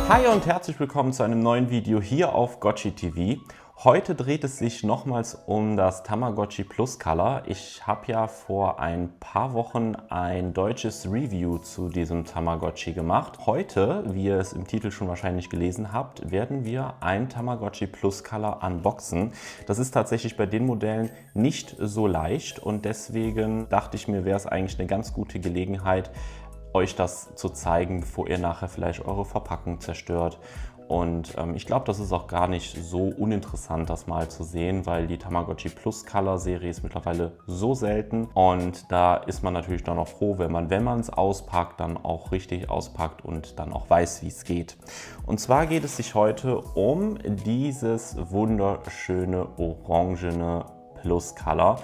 Hi und herzlich willkommen zu einem neuen Video hier auf Gotchi TV. Heute dreht es sich nochmals um das Tamagotchi Plus Color. Ich habe ja vor ein paar Wochen ein deutsches Review zu diesem Tamagotchi gemacht. Heute, wie ihr es im Titel schon wahrscheinlich gelesen habt, werden wir ein Tamagotchi Plus Color unboxen. Das ist tatsächlich bei den Modellen nicht so leicht und deswegen dachte ich mir, wäre es eigentlich eine ganz gute Gelegenheit, euch das zu zeigen, bevor ihr nachher vielleicht eure Verpackung zerstört. Und ich glaube, das ist auch gar nicht so uninteressant, das mal zu sehen, weil die Tamagotchi Plus Color Serie ist mittlerweile so selten. Und da ist man natürlich dann auch froh, wenn man es auspackt, dann auch richtig auspackt und dann auch weiß, wie es geht. Und zwar geht es sich heute um dieses wunderschöne orangene Plus Color.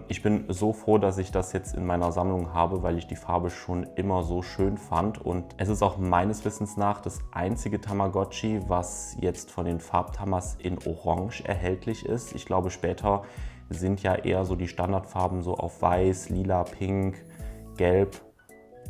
Ich bin so froh, dass ich das jetzt in meiner Sammlung habe, weil ich die Farbe schon immer so schön fand. Und es ist auch meines Wissens nach das einzige Tamagotchi, was jetzt von den Farbtamas in Orange erhältlich ist. Ich glaube, später sind ja eher so die Standardfarben so auf Weiß, Lila, Pink, Gelb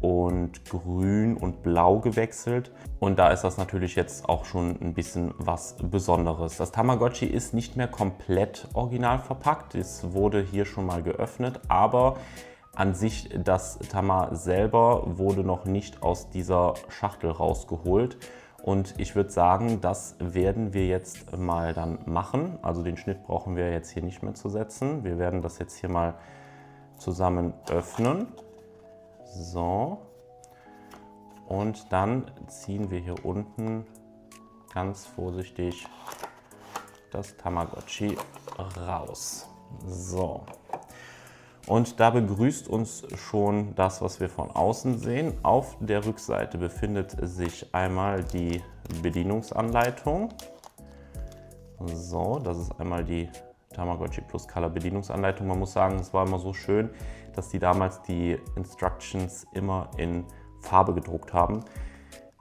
und Grün und Blau gewechselt. Und da ist das natürlich jetzt auch schon ein bisschen was Besonderes. Das Tamagotchi ist nicht mehr komplett original verpackt. Es wurde hier schon mal geöffnet, aber an sich das Tama selber wurde noch nicht aus dieser Schachtel rausgeholt. Und ich würde sagen, das werden wir jetzt mal dann machen. Also den Schnitt brauchen wir jetzt hier nicht mehr zu setzen. Wir werden das jetzt hier mal zusammen öffnen. So, und dann ziehen wir hier unten ganz vorsichtig das Tamagotchi raus. So, und da begrüßt uns schon das, was wir von außen sehen. Auf der Rückseite befindet sich einmal die Bedienungsanleitung. So, das ist einmal die Tamagotchi Plus Color Bedienungsanleitung. Man muss sagen, es war immer so schön, dass die damals die Instructions immer in Farbe gedruckt haben.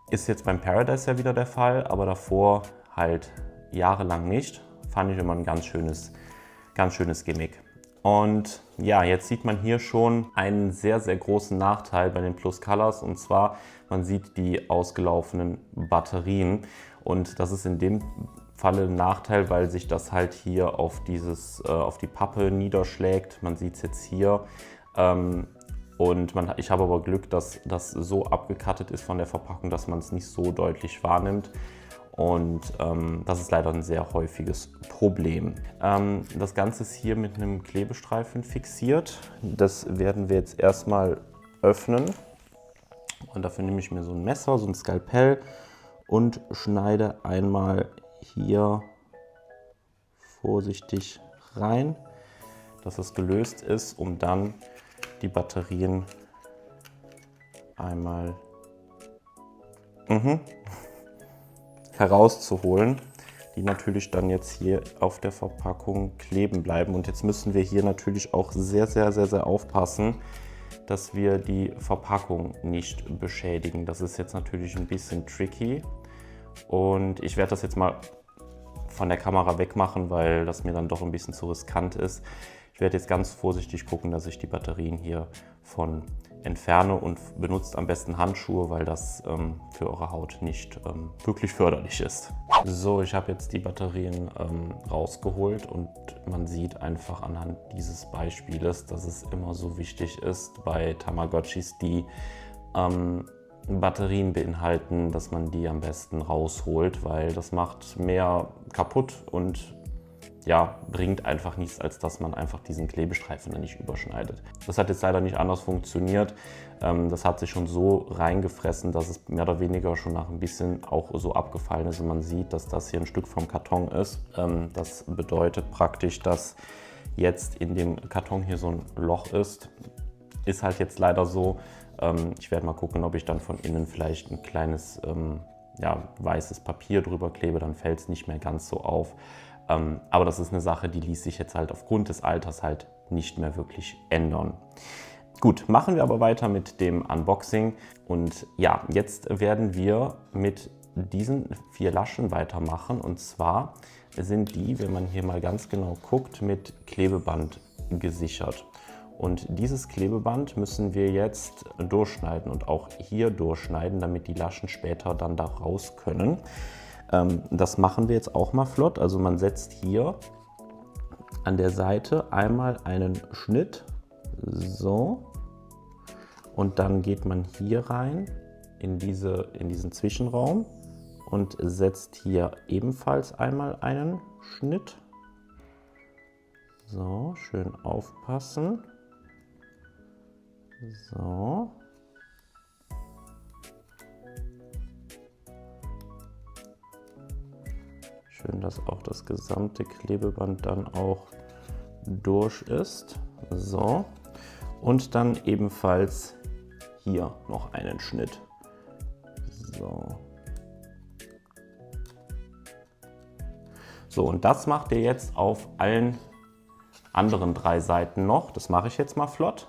Ist jetzt beim Paradise ja wieder der Fall, aber davor halt jahrelang nicht. Fand ich immer ein ganz schönes Gimmick. Und ja, jetzt sieht man hier schon einen sehr, sehr großen Nachteil bei den Plus Colors, und zwar, man sieht die ausgelaufenen Batterien, und das ist in dem Falle ein Nachteil, weil sich das halt hier auf die Pappe niederschlägt. Man sieht es jetzt hier. Und ich habe aber Glück, dass das so abgekattet ist von der Verpackung, dass man es nicht so deutlich wahrnimmt. Und das ist leider ein sehr häufiges Problem. Das Ganze ist hier mit einem Klebestreifen fixiert. Das werden wir jetzt erstmal öffnen. Und dafür nehme ich mir so ein Messer, so ein Skalpell und schneide einmal hier vorsichtig rein, dass es gelöst ist, um dann die Batterien einmal herauszuholen, die natürlich dann jetzt hier auf der Verpackung kleben bleiben. Und jetzt müssen wir hier natürlich auch sehr, sehr, sehr, sehr aufpassen, dass wir die Verpackung nicht beschädigen. Das ist jetzt natürlich ein bisschen tricky. Und ich werde das jetzt mal von der Kamera wegmachen, weil das mir dann doch ein bisschen zu riskant ist. Ich werde jetzt ganz vorsichtig gucken, dass ich die Batterien hier von entferne, und benutzt am besten Handschuhe, weil das für eure Haut nicht wirklich förderlich ist. So, ich habe jetzt die Batterien rausgeholt, und man sieht einfach anhand dieses Beispieles, dass es immer so wichtig ist bei Tamagotchis, die Batterien beinhalten, dass man die am besten rausholt, weil das macht mehr kaputt und ja, bringt einfach nichts, als dass man einfach diesen Klebestreifen dann nicht überschneidet. Das hat jetzt leider nicht anders funktioniert. Das hat sich schon so reingefressen, dass es mehr oder weniger schon nach ein bisschen auch so abgefallen ist, und man sieht, dass das hier ein Stück vom Karton ist. Das bedeutet praktisch, dass jetzt in dem Karton hier so ein Loch ist. Ist halt jetzt leider so. Ich werde mal gucken, ob ich dann von innen vielleicht ein kleines weißes Papier drüber klebe, dann fällt es nicht mehr ganz so auf. Aber das ist eine Sache, die ließ sich jetzt halt aufgrund des Alters halt nicht mehr wirklich ändern. Gut, machen wir aber weiter mit dem Unboxing. Und ja, jetzt werden wir mit diesen 4 Laschen weitermachen. Und zwar sind die, wenn man hier mal ganz genau guckt, mit Klebeband gesichert. Und dieses Klebeband müssen wir jetzt durchschneiden und auch hier durchschneiden, damit die Laschen später dann da raus können. Das machen wir jetzt auch mal flott. Also man setzt hier an der Seite einmal einen Schnitt, so. Und dann geht man hier rein in diesen Zwischenraum und setzt hier ebenfalls einmal einen Schnitt. So, schön aufpassen. So. Schön, dass auch das gesamte Klebeband dann auch durch ist. So. Und dann ebenfalls hier noch einen Schnitt. So. So, und das macht ihr jetzt auf allen anderen 3 Seiten noch. Das mache ich jetzt mal flott.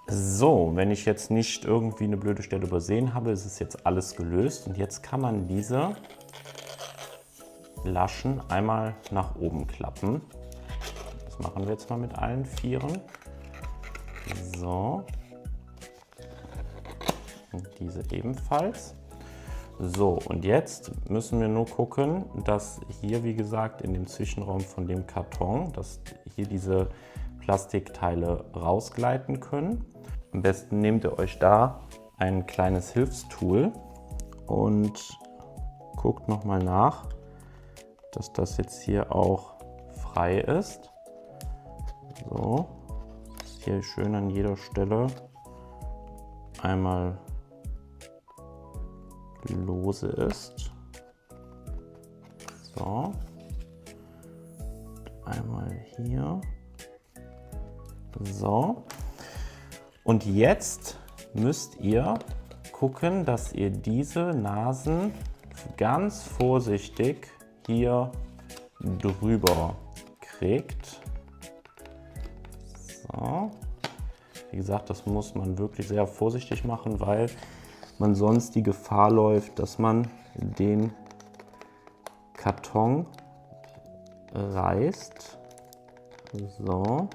So, wenn ich jetzt nicht irgendwie eine blöde Stelle übersehen habe, ist es jetzt alles gelöst. Und jetzt kann man diese Laschen einmal nach oben klappen. Das machen wir jetzt mal mit allen 4. So. Und diese ebenfalls. So, und jetzt müssen wir nur gucken, dass hier, wie gesagt, in dem Zwischenraum von dem Karton, dass hier diese Plastikteile rausgleiten können. Am besten nehmt ihr euch da ein kleines Hilfstool und guckt nochmal nach, dass das jetzt hier auch frei ist. So, dass hier schön an jeder Stelle einmal lose ist. So, einmal hier. So, und jetzt müsst ihr gucken, dass ihr diese Nasen ganz vorsichtig hier drüber kriegt. So. Wie gesagt, das muss man wirklich sehr vorsichtig machen, weil man sonst die Gefahr läuft, dass man den Karton reißt. So.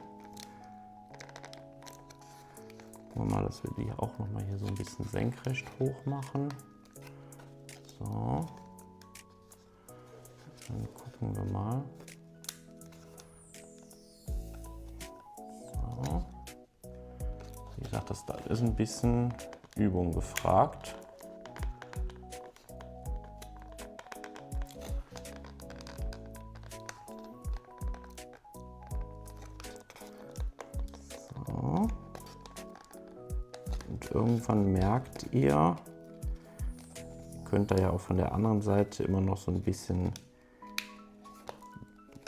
Gucken wir mal, dass wir die auch noch mal hier so ein bisschen senkrecht hoch machen. So. Dann gucken wir mal. So. Wie gesagt, da ist ein bisschen Übung gefragt. So. Und irgendwann merkt ihr, könnt ihr ja auch von der anderen Seite immer noch so ein bisschen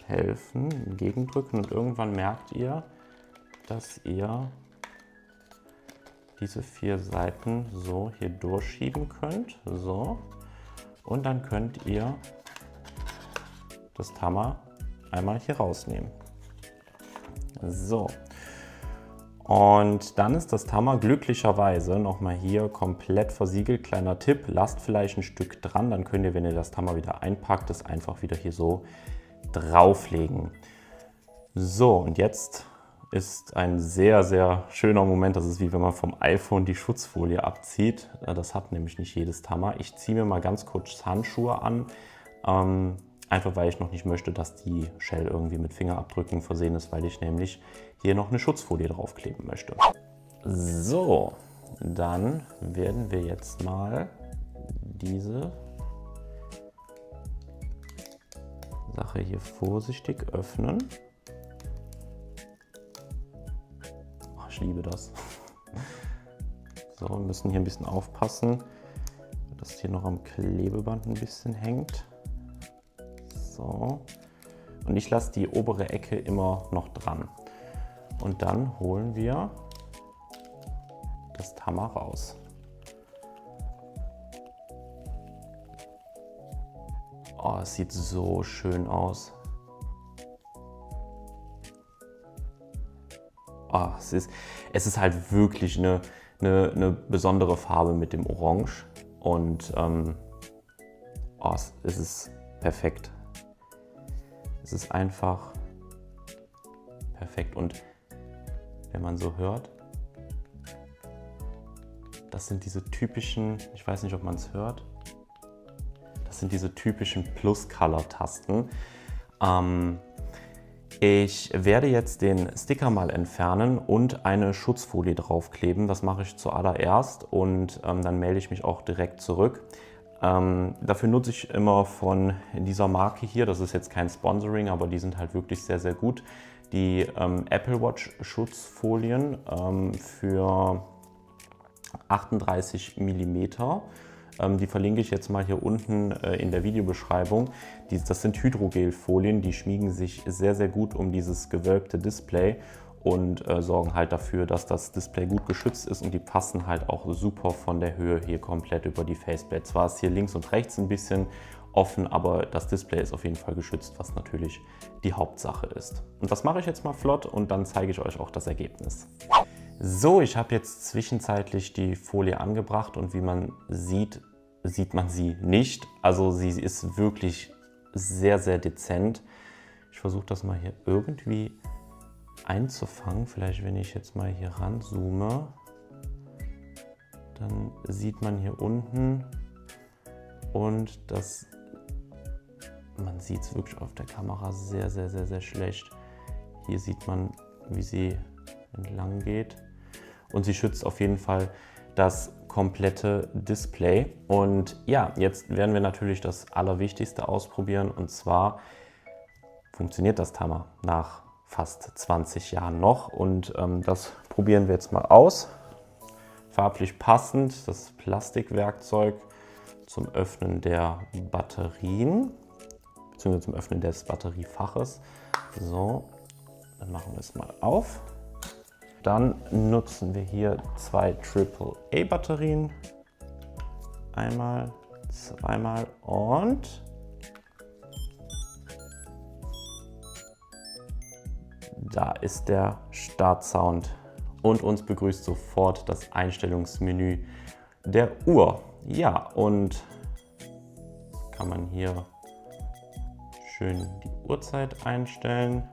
helfen, entgegendrücken, und irgendwann merkt ihr, dass ihr diese 4 Seiten so hier durchschieben könnt. So. Und dann könnt ihr das Tama einmal hier rausnehmen. So. Und dann ist das Tama glücklicherweise nochmal hier komplett versiegelt. Kleiner Tipp, lasst vielleicht ein Stück dran, dann könnt ihr, wenn ihr das Tama wieder einpackt, das einfach wieder hier so drauflegen. So, und jetzt ist ein sehr, sehr schöner Moment. Das ist wie wenn man vom iPhone die Schutzfolie abzieht. Das hat nämlich nicht jedes Tama. Ich ziehe mir mal ganz kurz Handschuhe an, einfach weil ich noch nicht möchte, dass die Shell irgendwie mit Fingerabdrücken versehen ist, weil ich nämlich hier noch eine Schutzfolie draufkleben möchte. So, dann werden wir jetzt mal diese Sache hier vorsichtig öffnen. Oh, ich liebe das. So, wir müssen hier ein bisschen aufpassen, dass hier noch am Klebeband ein bisschen hängt. So. Und ich lasse die obere Ecke immer noch dran. Und dann holen wir das Tama raus. Oh, es sieht so schön aus. Oh, es ist halt wirklich eine eine besondere Farbe mit dem Orange und es ist perfekt. Es ist einfach perfekt und wenn man so hört, das sind diese typischen, ich weiß nicht, ob man es hört, das sind diese typischen Plus-Color-Tasten. Ich werde jetzt den Sticker mal entfernen und eine Schutzfolie draufkleben. Das mache ich zuallererst und dann melde ich mich auch direkt zurück. Dafür nutze ich immer von dieser Marke hier, das ist jetzt kein Sponsoring, aber die sind halt wirklich sehr, sehr gut. Die Apple Watch Schutzfolien für 38 mm. Die verlinke ich jetzt mal hier unten in der Videobeschreibung. Das sind Hydrogelfolien, die schmiegen sich sehr, sehr gut um dieses gewölbte Display und sorgen halt dafür, dass das Display gut geschützt ist und die passen halt auch super von der Höhe hier komplett über die Faceplate. Zwar ist hier links und rechts ein bisschen offen, aber das Display ist auf jeden Fall geschützt, was natürlich die Hauptsache ist. Und das mache ich jetzt mal flott und dann zeige ich euch auch das Ergebnis. So, ich habe jetzt zwischenzeitlich die Folie angebracht und wie man sieht, sieht man sie nicht. Also sie ist wirklich sehr, sehr dezent. Ich versuche das mal hier irgendwie einzufangen. Vielleicht, wenn ich jetzt mal hier ranzoome, dann sieht man hier unten und man sieht es wirklich auf der Kamera sehr, sehr, sehr, sehr schlecht. Hier sieht man, wie sie entlang geht und sie schützt auf jeden Fall das komplette Display. Und ja, jetzt werden wir natürlich das Allerwichtigste ausprobieren und zwar funktioniert das Tama nach fast 20 Jahren noch und das probieren wir jetzt mal aus. Farblich passend das Plastikwerkzeug zum Öffnen der Batterien bzw. zum Öffnen des Batteriefaches. So, dann machen wir es mal auf. Dann nutzen wir hier zwei AAA-Batterien. Einmal, zweimal und da ist der Startsound und uns begrüßt sofort das Einstellungsmenü der Uhr. Ja, und kann man hier schön die Uhrzeit einstellen.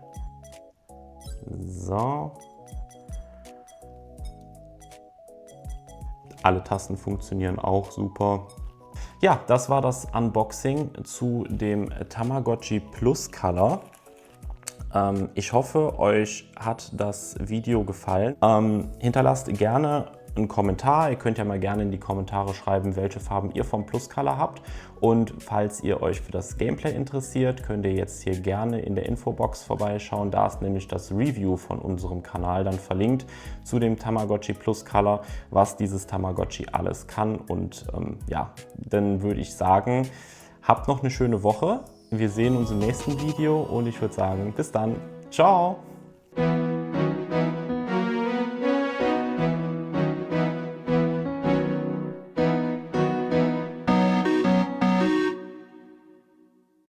So. Alle Tasten funktionieren auch super. Ja, das war das Unboxing zu dem Tamagotchi Plus Color. Ich hoffe, euch hat das Video gefallen. Hinterlasst gerne einen Kommentar. Ihr könnt ja mal gerne in die Kommentare schreiben, welche Farben ihr vom Plus Color habt. Und falls ihr euch für das Gameplay interessiert, könnt ihr jetzt hier gerne in der Infobox vorbeischauen. Da ist nämlich das Review von unserem Kanal dann verlinkt zu dem Tamagotchi Plus Color, was dieses Tamagotchi alles kann. Und ja, dann würde ich sagen, habt noch eine schöne Woche. Wir sehen uns im nächsten Video und ich würde sagen, bis dann. Ciao!